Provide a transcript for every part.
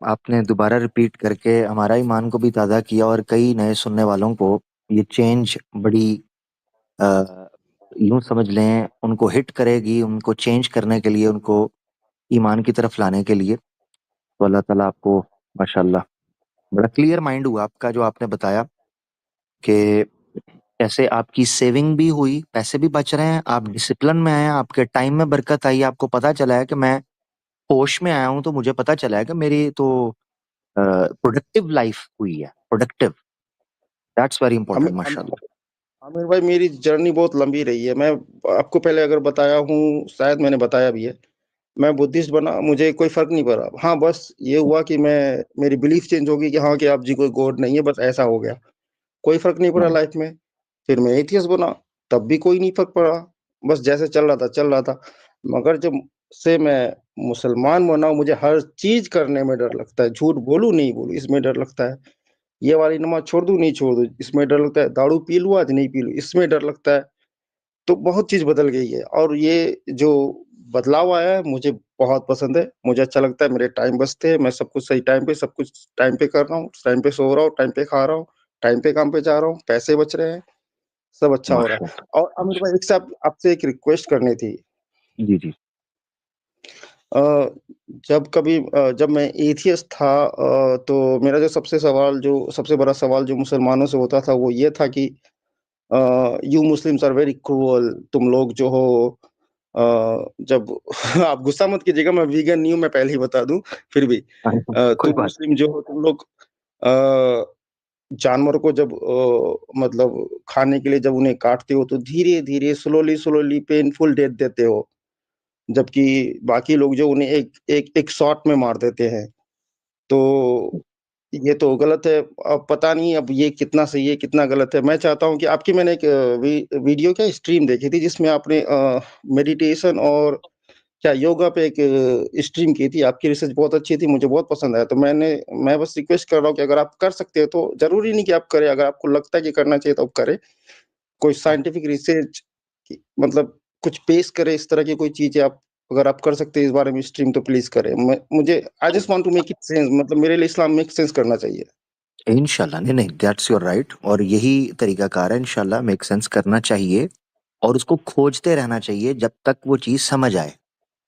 آپ نے دوبارہ ریپیٹ کر کے ہمارا ایمان کو بھی تازہ کیا اور کئی نئے سننے والوں کو یہ چینج بڑی یوں سمجھ لیں ان کو ہٹ کرے گی، ان کو چینج کرنے کے لیے، ان کو ایمان کی طرف لانے کے لیے. تو اللہ تعالیٰ آپ کو ماشاءاللہ بڑا کلیئر مائنڈ ہوا آپ کا، جو آپ نے بتایا کہ کیسے آپ کی سیونگ بھی ہوئی، پیسے بھی بچ رہے ہیں، آپ ڈسپلن میں آئے ہیں، آپ کے ٹائم میں برکت آئی، آپ کو پتا چلا ہے کہ میں ہوش میں آیا ہوں، تو مجھے پتا چلا ہے کہ میری تو پروڈکٹیو لائف ہوئی ہے. پروڈکٹیو، دیٹس ویری امپورٹنٹ ماشاءاللہ. عامر بھائی میری جرنی بہت لمبی رہی ہے. میں آپ کو پہلے اگر بتایا ہوں، شاید میں نے بتایا بھی ہے، میں بدھسٹ بنا، مجھے کوئی فرق نہیں پڑا. ہاں بس یہ ہوا کہ میری بلیف چینج ہوگی کہ ہاں کہ آپ جی کوئی گوڈ نہیں ہے، بس ایسا ہو گیا. کوئی فرق نہیں پڑا لائف میں. پھر میں ایتھیسٹ بنا، تب بھی کوئی نہیں فرق پڑا. بس جیسے چل رہا تھا چل رہا تھا. مگر جب سے میں مسلمان بنا ہوں، مجھے ہر چیز کرنے میں ڈر لگتا ہے. جھوٹ بولوں نہیں بولوں اس میں ڈر لگتا ہے. یہ والی نماز چھوڑ دوں نہیں چھوڑ دوں اس میں ڈر لگتا ہے. داڑو پی لوں آج نہیں پی لوں اس میں ڈر لگتا ہے. تو بہت چیز بدل گئی ہے، اور یہ جو بدلاؤ آیا ہے مجھے بہت پسند ہے. مجھے اچھا لگتا ہے، میرے ٹائم بچتے ہیں، میں سب کچھ صحیح ٹائم پہ، سب کچھ ٹائم پہ کر رہا ہوں، ٹائم پہ سو رہا ہوں، ٹائم پہ کھا رہا ہوں، ٹائم پہ کام پہ جا رہا ہوں، پیسے بچ رہے ہیں، سب اچھا ہو رہا ہے. ماشاءاللہ. اور عامر بھائی ایک سے آپ سے ایک ریکویسٹ کرنی تھی. جی جی. جب میں ایتھیسٹ تھا، تو میرا جو سب سے بڑا سوال جو مسلمانوں سے ہوتا تھا وہ یہ تھا کہ you Muslims are very cruel. تم لوگ جو ہو، جب آپ غصہ مت کیجیے گا، میں ویگن نہیں ہوں، میں پہلے ہی بتا دوں. پھر بھی کوئی تم بات. مسلم جو ہو، تم لوگ جانور کو جب مطلب کھانے کے لیے جب انہیں کاٹتے ہو تو دھیرے دھیرے سلولی پینفل ڈیتھ دیتے ہو، جبکہ باقی لوگ جو انہیں ایک شاٹ میں مار دیتے ہیں. تو یہ تو غلط ہے. اب پتہ نہیں اب یہ کتنا صحیح ہے کتنا غلط ہے. میں چاہتا ہوں کہ آپ کی، میں نے ایک ویڈیو کیا اسٹریم دیکھی تھی جس میں آپ نے میڈیٹیشن اور کیا یوگا پہ ایک اسٹریم کی تھی. آپ کی ریسرچ بہت اچھی تھی، مجھے بہت پسند آیا. تو میں بس ریکویسٹ کر رہا ہوں کہ اگر آپ کر سکتے ہیں تو ضروری نہیں کہ آپ کریں، اگر آپ کو لگتا ہے کہ کرنا چاہیے تو آپ کریں. کوئی سائنٹیفک ریسرچ مطلب کچھ پیش کرے اس طرح کی کوئی چیزیں. آپ اگر آپ کر سکتے ہیں اس بارے میں اسٹریم تو پلیز کریں. مجھے I just want to make it sense, مطلب میرے لیے اسلام میک سینس کرنا چاہیے. انشاءاللہ. نہیں دیٹس یور رائٹ، اور یہی طریقہ کار ہے. انشاءاللہ میک سینس کرنا چاہیے اور اس کو کھوجتے رہنا چاہیے جب تک وہ چیز سمجھ آئے.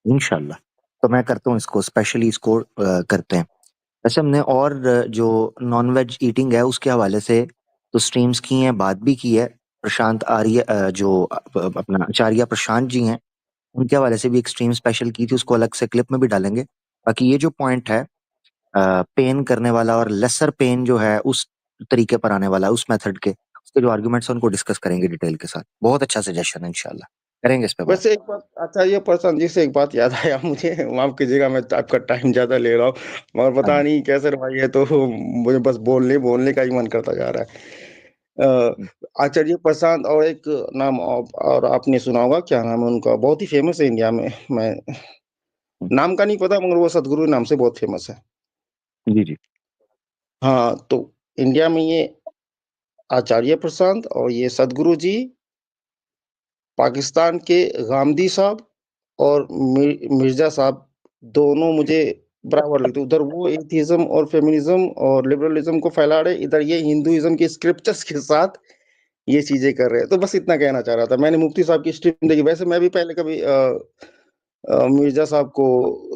انشاءاللہ. تو میں کرتا ہوں اس کو، اسپیشلی اس کو کرتے ہیں. ویسے ہم نے اور جو نان ویج ایٹنگ ہے اس کے حوالے سے تو سٹریمز کی ہیں، بات بھی کی ہے. پرشانت آریہ جو اپنا آچاریہ پرشانت جی ہیں، ان کے حوالے سے بھی ایک سٹریم اسپیشل کی تھی، اس کو الگ سے کلپ میں بھی ڈالیں گے. باقی یہ جو پوائنٹ ہے پین کرنے والا اور لیسر پین جو ہے اس طریقے پر آنے والا، اس میتھڈ کے، اس کے جو آرگومنٹس ہیں ان کو ڈسکس کریں گے ڈیٹیل کے ساتھ. بہت اچھا سجیشن ہے، انشاءاللہ کریں گے اس پہ بات. ویسے ایک بات اچھا، یہ پرسن جی سے ایک بات یاد آیا مجھے، معاف کیجیے گا میں آپ کا ٹائم زیادہ لے رہا ہوں، مگر پتا نہیں کیسے بھائی ہے تو مجھے بس بولنے کا ہی من کرتا جا رہا ہے. آچاریہ پرشانت اور ایک نام اور آپ نے سنا ہوگا، کیا نام ہے ان کا، بہت ہی فیمس ہے انڈیا میں نام کا نہیں پتا مگر وہ سدگرو نام سے بہت فیمس ہے. جی جی. ہاں تو انڈیا میں یہ آچاریہ پرشانت اور یہ سدگرو جی، پاکستان کے غامدی صاحب اور مرزا صاحب دونوں مجھے برابر لگتے. ادھر وہ ایتھیزم اور فیمنزم اور لبرلزم کو پھیلا رہے، ادھر یہ ہندوازم کے اسکرپچرز کے ساتھ یہ چیزیں کر رہے ہیں. تو بس اتنا کہنا چاہ رہا تھا. میں نے مفتی صاحب کی اسٹریم دیکھی. ویسے میں بھی پہلے کبھی مرزا صاحب کو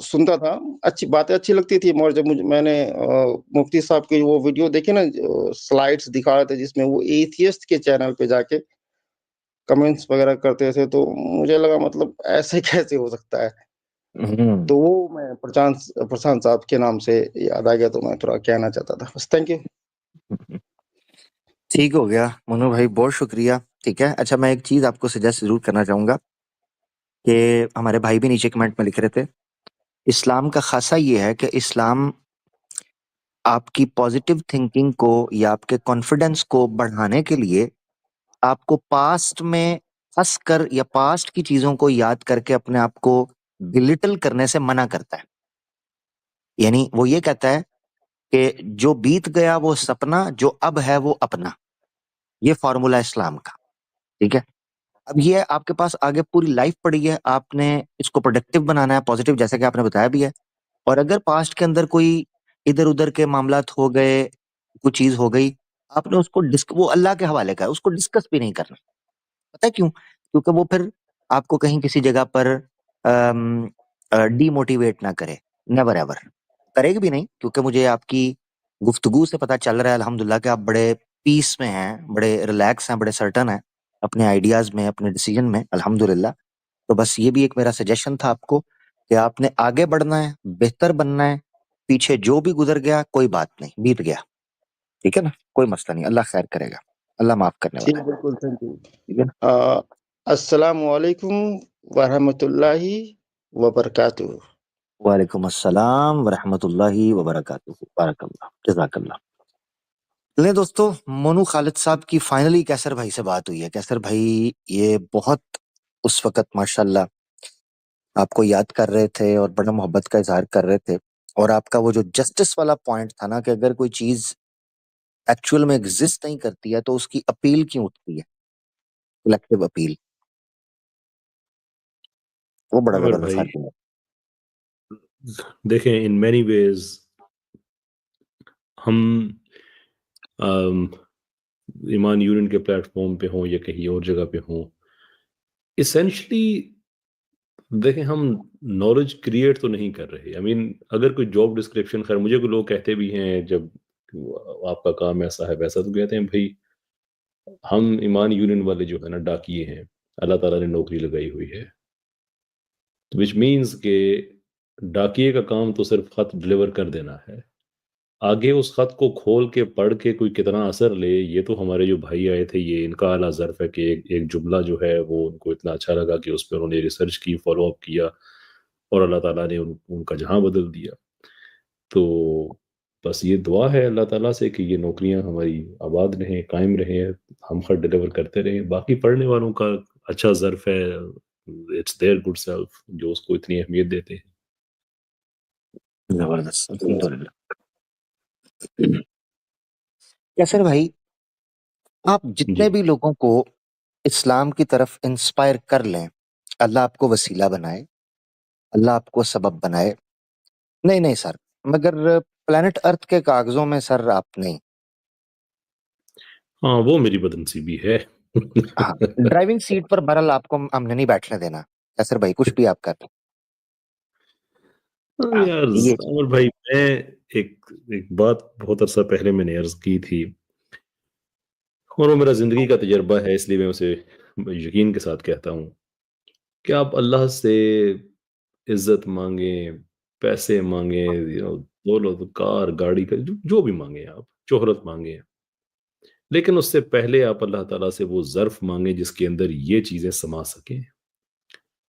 سنتا تھا، اچھی باتیں اچھی لگتی تھی، مگر جب میں نے مفتی صاحب کی وہ ویڈیو دیکھے نا، سلائڈز دکھا رہے تھے جس میں وہ ایتھیسٹ کے چینل پہ جا کے کمنٹس وغیرہ کرتے تھے، تو مجھے لگا مطلب ایسے کیسے ہو سکتا ہے. تو وہ میں پرشانت صاحب کے نام سے یاد آ گیا، تو میں تھوڑا کہنا چاہتا تھا. بس تھینک یو. ٹھیک ہو گیا منو بھائی، بہت شکریہ. ٹھیک ہے. اچھا میں ایک چیز آپ کو سجیسٹ ضرور کرنا چاہوں گا کہ ہمارے بھائی بھی نیچے کمنٹ میں لکھ رہے تھے، اسلام کا خاصہ یہ ہے کہ اسلام آپ کی پازیٹیو تھنکنگ کو یا آپ کے کانفیڈنس کو بڑھانے کے لیے آپ کو پاسٹ میں پھنس کر یا پاسٹ کی چیزوں کو یاد کر کے اپنے آپ کو بلٹل کرنے سے منع کرتا ہے. یعنی وہ یہ کہتا ہے کہ جو بیت گیا وہ سپنا، جو اب ہے وہ اپنا. یہ فارمولا اسلام کا. ٹھیک ہے. اب یہ آپ کے پاس آگے پوری لائف پڑی ہے، آپ نے اس کو پروڈکٹیو بنانا ہے، پازیٹیو، جیسا کہ آپ نے بتایا بھی ہے. اور اگر پاسٹ کے اندر کوئی ادھر ادھر کے معاملات ہو گئے, کوئی چیز ہو گئی, آپ نے اس کو وہ اللہ کے حوالے کا ہے, اس کو ڈسکس بھی نہیں کرنا. پتہ ہے کیوں؟ کیونکہ وہ پھر آپ کو کہیں کسی جگہ پر ڈی موٹیویٹ نہ کرے, نیور ایور کرے گی بھی نہیں, کیونکہ مجھے آپ کی گفتگو سے پتہ چل رہا ہے الحمدللہ کہ آپ بڑے پیس میں ہیں, بڑے ریلیکس ہیں, بڑے سرٹن ہیں اپنے آئیڈیاز میں, اپنے ڈیسیجن میں الحمدللہ. تو بس یہ بھی ایک میرا سجیشن تھا آپ کو کہ آپ نے آگے بڑھنا ہے, بہتر بننا ہے, پیچھے جو بھی گزر گیا کوئی بات نہیں, بیت گیا, ٹھیک ہے نا, کوئی مسئلہ نہیں, اللہ خیر کرے گا, اللہ معاف کرنے جی والا ہے, بالکل, تھینک یو. ٹھیک ہے نا. السلام علیکم ورحمۃ اللہ وبرکاتہ. وعلیکم السلام ورحمۃ اللہ وبرکاتہ, بارک اللہ, جزاک اللہ. لیں دوستو, مونو خالد صاحب کی فائنلی کیسر بھائی سے بات ہوئی ہے. کیسر بھائی یہ بہت اس وقت ماشاءاللہ آپ کو یاد کر رہے تھے اور بڑا محبت کا اظہار کر رہے تھے, اور آپ کا وہ جو جسٹس والا پوائنٹ تھا نا کہ اگر کوئی چیز ایکچوئل میں ایگزسٹ نہیں کرتی ہے تو اس کی اپیل کیوں اٹھتی ہے, کلیکٹیو اپیل, وہ بڑا عامر زبردست بھائی آرگومنٹ. دیکھیں, ان مینی ویز ہم ایمان یونین کے پلیٹ فارم پہ ہوں یا کہیں اور جگہ پہ ہوں, اسینشلی دیکھیں ہم نالج کریٹ تو نہیں کر رہے. اگر کوئی جاب ڈسکرپشن, خیر مجھے کوئی لوگ کہتے بھی ہیں جب آپ کا کام ایسا ہے ویسا, تو کہتے ہیں بھائی ہم ایمان یونین والے جو ہے نا ڈاکیے ہیں, اللہ تعالیٰ نے نوکری لگائی ہوئی ہے, وچ مینز کہ ڈاکیے کا کام تو صرف خط ڈلیور کر دینا ہے. آگے اس خط کو کھول کے پڑھ کے کوئی کتنا اثر لے, یہ تو ہمارے جو بھائی آئے تھے یہ ان کا اعلیٰ ظرف ہے کہ ایک جملہ جو ہے وہ ان کو اتنا اچھا لگا کہ اس پہ انہوں نے ریسرچ کی, فالو اپ کیا, اور اللہ تعالیٰ نے ان کا جہاں بدل دیا. تو بس یہ دعا ہے اللہ تعالیٰ سے کہ یہ نوکریاں ہماری آباد رہیں, قائم رہیں, ہم خط ڈلیور کرتے رہیں. باقی پڑھنے والوں کا اچھا ظرف ہے, اٹس دیئر گڈ سیلف جو اس کو اتنی اہمیت دیتے ہیں. زبردست, الحمدللہ. کیسر بھائی, آپ جتنے جی بھی لوگوں کو اسلام کی طرف انسپائر کر لیں, اللہ آپ کو وسیلہ بنائے, اللہ آپ کو سبب بنائے. نہیں سر, مگر پلانٹ ارتھ کے کاغذوں میں سر آپ نہیں. ہاں, وہ میری بدنصیبی ہے. ہاں, ڈرائیونگ سیٹ پر برل آپ کو ہم نے نہیں بیٹھنے دینا کیسر بھائی, کچھ بھی آپ کر لیں. یار یہ عامر بھائی, میں ایک بات بہت عرصہ پہلے میں نے عرض کی تھی, اور وہ میرا زندگی کا تجربہ ہے, اس لیے میں اسے یقین کے ساتھ کہتا ہوں کہ آپ اللہ سے عزت مانگیں, پیسے مانگیں, دولت, کار, گاڑی کا جو بھی مانگیں, آپ شہرت مانگیں, لیکن اس سے پہلے آپ اللہ تعالیٰ سے وہ ظرف مانگیں جس کے اندر یہ چیزیں سما سکیں.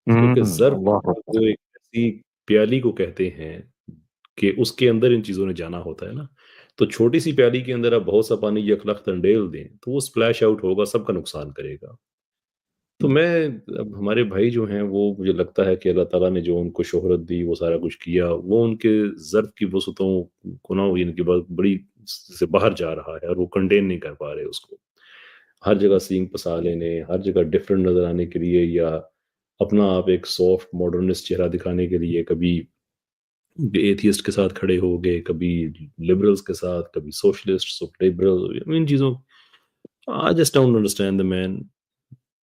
کیونکہ ظرف اللہ وہ ایک ایسی پیالی کو کہتے ہیں کہ اس کے اندر ان چیزوں نے جانا ہوتا ہے نا. تو چھوٹی سی پیالی کے اندر آپ بہت سا پانی یکلخت ڈیل دیں تو وہ سپلیش آؤٹ ہوگا, سب کا نقصان کرے گا. تو اب ہمارے بھائی جو ہیں وہ مجھے لگتا ہے کہ اللہ تعالیٰ نے جو ان کو شہرت دی, وہ سارا کچھ کیا, وہ ان کے ظرف کی وسعتوں کو نہ ان کی بڑی سے باہر جا رہا ہے, اور وہ کنٹین نہیں کر پا رہے اس کو. ہر جگہ سینگ پسا لینے, ہر جگہ ڈفرینٹ نظر آنے کے لیے, یا اپنا آپ ایک سافٹ ماڈرنسٹ چہرہ دکھانے کے لیے کبھی ایتھیسٹ کے ساتھ کھڑے ہو گئے, کبھی لبرلز کے ساتھ, کبھی سوشلسٹ, لبرل, ان چیزوں I just don't understand the man.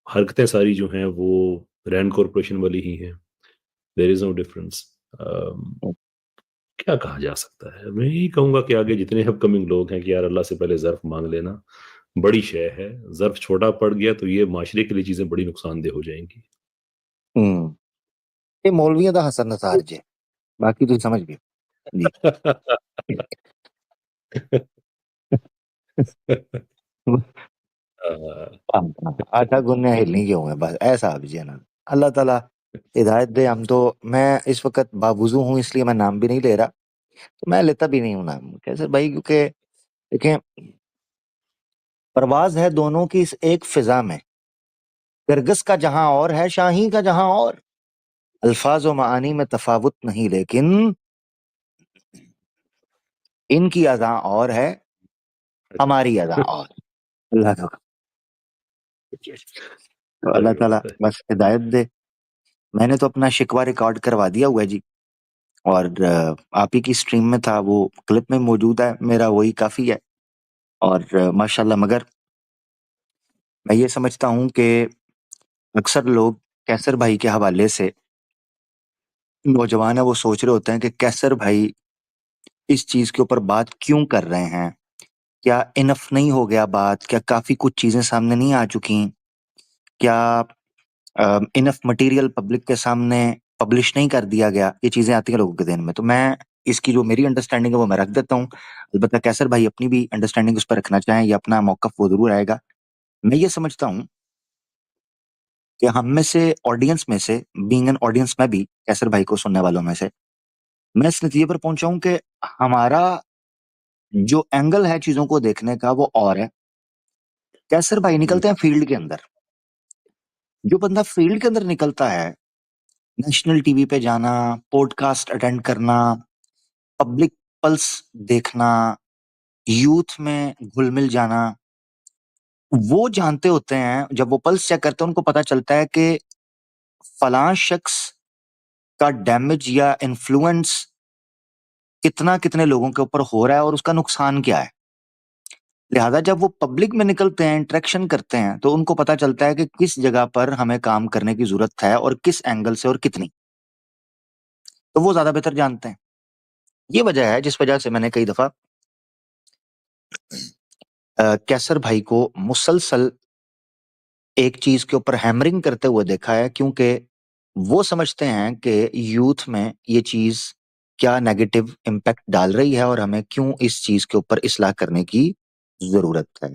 حرکتیں ساری جو ہیں وہ رینڈ کارپوریشن والی ہی ہیں. There is no difference. کیا کہا جا سکتا ہے؟ میں یہی کہوں گا کہ آگے جتنے اپ کمنگ لوگ ہیں کہ یار اللہ سے پہلے ظرف مانگ لینا, بڑی شے ہے. ظرف چھوٹا پڑ گیا تو یہ معاشرے کے لیے چیزیں بڑی نقصان دہ ہو جائیں گی. یہ مولویوں دا حسن نثار جے, باقی تو سمجھ گئے جی. آٹا گننے ہلنی کیوں ہے, بس ایسا آپ جی نا. اللہ تعالیٰ ہدایت دے. ہم تو, میں اس وقت باوضو ہوں اس لیے میں نام بھی نہیں لے رہا, تو میں لیتا بھی نہیں ہوں نام کیسے بھائی, کیونکہ دیکھیں پرواز ہے دونوں کی اس ایک فضا میں, گرگس کا جہاں اور ہے, شاہین کا جہاں اور. الفاظ و معانی میں تفاوت نہیں, لیکن ان کی اذاں اور ہے, ہماری اذاں اور. اللہ کا تو اللہ تعالیٰ بس ہدایت دے. میں نے تو اپنا شکوہ ریکارڈ کروا دیا ہوا ہے جی, اور آپ ہی کی اسٹریم میں تھا، وہ کلپ میں موجود ہے، میرا وہی کافی ہے. اور ماشاءاللہ، مگر میں یہ سمجھتا ہوں کہ اکثر لوگ کیسر بھائی کے حوالے سے نوجوان ہے، وہ سوچ رہے ہوتے ہیں کہ کیسر بھائی اس چیز کے اوپر بات کیوں کر رہے ہیں، کیا انف نہیں ہو گیا بات، کیا کافی کچھ چیزیں سامنے نہیں آ چکی، کیا انف مٹیریل پبلک کے سامنے پبلش نہیں کر دیا گیا. یہ چیزیں آتی ہیں لوگوں کے ذہن میں. تو میں اس کی جو میری انڈرسٹینڈنگ ہے وہ میں رکھ دیتا ہوں. البتہ کیسر بھائی اپنی بھی انڈرسٹینڈنگ اس پر رکھنا چاہیں یا اپنا موقف وہ ضرور آئے گا. میں یہ سمجھتا ہوں کہ ہم میں سے آڈینس میں سے بینگ این آڈینس میں بھی کیسر بھائی کو سننے والوں میں سے میں اس نتیجے پر پہنچا ہوں کہ ہمارا جو اینگل ہے چیزوں کو دیکھنے کا وہ اور ہے. کیسر بھائی نکلتے ہیں فیلڈ کے اندر. جو بندہ فیلڈ کے اندر نکلتا ہے، نیشنل ٹی وی پہ جانا، پوڈ کاسٹ اٹینڈ کرنا، پبلک پلس دیکھنا، یوتھ میں گھل مل جانا، وہ جانتے ہوتے ہیں. جب وہ پلس چیک کرتے ہیں ان کو پتا چلتا ہے کہ فلاں شخص کا ڈیمیج یا انفلوئنس کتنے لوگوں کے اوپر ہو رہا ہے اور اس کا نقصان کیا ہے. لہذا جب وہ پبلک میں نکلتے ہیں، انٹریکشن کرتے ہیں، تو ان کو پتا چلتا ہے کہ کس جگہ پر ہمیں کام کرنے کی ضرورت ہے اور کس اینگل سے اور کتنی. تو وہ زیادہ بہتر جانتے ہیں. یہ وجہ ہے جس وجہ سے میں نے کئی دفعہ کیسر بھائی کو مسلسل ایک چیز کے اوپر ہیمرنگ کرتے ہوئے دیکھا ہے، کیونکہ وہ سمجھتے ہیں کہ یوتھ میں یہ چیز کیا نیگیٹو امپیکٹ ڈال رہی ہے اور ہمیں کیوں اس چیز کے اوپر اصلاح کرنے کی ضرورت ہے.